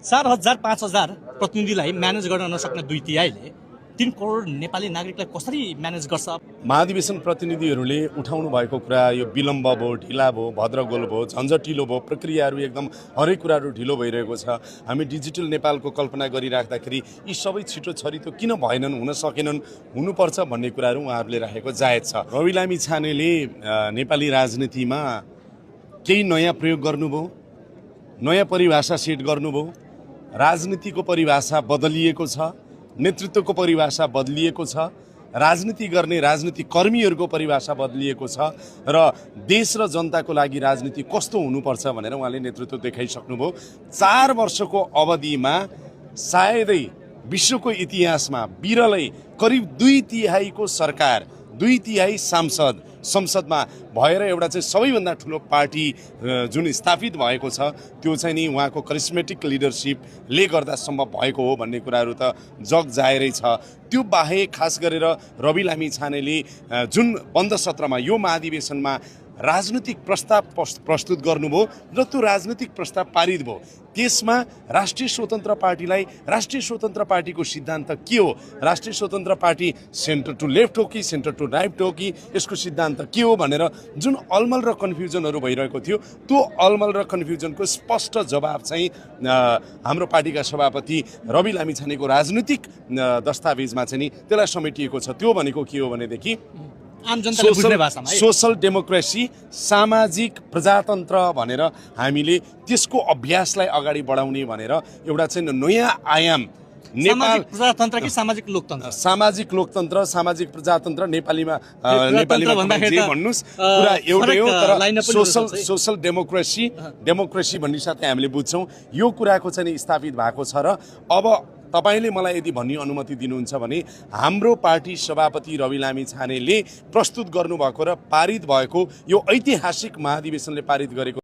4,000 5,000 प्रतिनिधिलाई manage गर्न नसक्ने 2/3 3 करोड नेपाली नागरिकलाई कसरी म्यानेज गर्छ? महाधिवेशन प्रतिनिधिहरूले उठाउनु भएको कुरा यो विलम्ब भयो, ढिला भयो, भद्रगोल भयो, झन्झटिलो भयो, प्रक्रियाहरू एकदम हरेक कुराहरू ढिलो भइरहेको छ। हामी डिजिटल नेपालको कल्पना गरिराख्दाखेरि यी सबै छिटो छरितो किन भएनन्, हुन सकेनन्, हुनुपर्छ भन्ने कुराहरू उहाँहरूले राखेको जायज छ। रवि लामी छानेले नेपाली राजनीतिमा केही नयाँ प्रयोग गर्नुभयो, नयाँ परिभाषा सेट गर्नुभयो, राजनीतिको परिभाषा बदलिएको छ, नेतृत्वको परिभाषा बदलिएको छ, राजनीति गर्ने राजनीतिक कर्मीहरूको परिभाषा बदलिएको छ र देश र जनताको लागि राजनीति कस्तो हुनुपर्छ भनेर उहाँले नेतृत्व देखाइसक्नुभयो। 4 वर्षको अवधिमा सायदै विश्वको इतिहासमा बिरलै करिब 2/3 सरकार, 2/3 सांसद संसदमा भएर एउटा चाहिँ सबैभन्दा ठुलो पार्टी जुन स्थापित भएको छ त्यो चाहिँ नि उहाँको करिस्मेटिक लिडरसिपले गर्दा सम्भव भएको हो भन्ने कुराहरू त जग जाहेरै छ। त्यो बाहेक खास गरेर रवि लामी छानेले जुन बन्द सत्रमा यो महाधिवेशनमा राजनीतिक प्रस्ताव प्रस्तुत गर्नुभयो र त्यो राजनीतिक प्रस्ताव पारित भयो। त्यसमा राष्ट्रिय स्वतन्त्र पार्टीलाई, राष्ट्रिय स्वतन्त्र पार्टीको सिद्धान्त के हो, राष्ट्रिय स्वतन्त्र पार्टी सेन्टर टु लेफ्ट हो कि सेन्टर टु राइट हो कि यसको सिद्धान्त के हो भनेर जुन अलमल र कन्फ्युजनहरू भइरहेको थियो त्यो अलमल र कन्फ्युजनको स्पष्ट जवाब चाहिँ हाम्रो पार्टीका सभापति रवि लामी छानेको राजनीतिक दस्तावेजमा चाहिँ नि त्यसलाई समेटिएको छ। त्यो भनेको के हो भनेदेखि सोशल डेमोक्रेसी, सामाजिक प्रजातन्त्र भनेर हामीले त्यसको अभ्यासलाई अगाडि बढाउने भनेर एउटा चाहिँ नयाँ आयाम नेपाल प्रजातन्त्र कि सामाजिक लोकतन्त्र, सामाजिक लोकतन्त्र, सामाजिक प्रजातन्त्र नेपालीमा जे भन्नुस् कुरा एउटै हो तर सोशल डेमोक्रेसी भन्ने साथै हामीले बुझ्छौँ। यो कुराको चाहिँ स्थापित भएको छ र अब तपाईले मलाई यदि भन्ने अनुमति दिनुहुन्छ भने हाम्रो पार्टी सभापति रवि लामी छानेले प्रस्तुत गर्नुभएको र पारित भएको यो ऐतिहासिक महाधिवेशनले पारित गरेको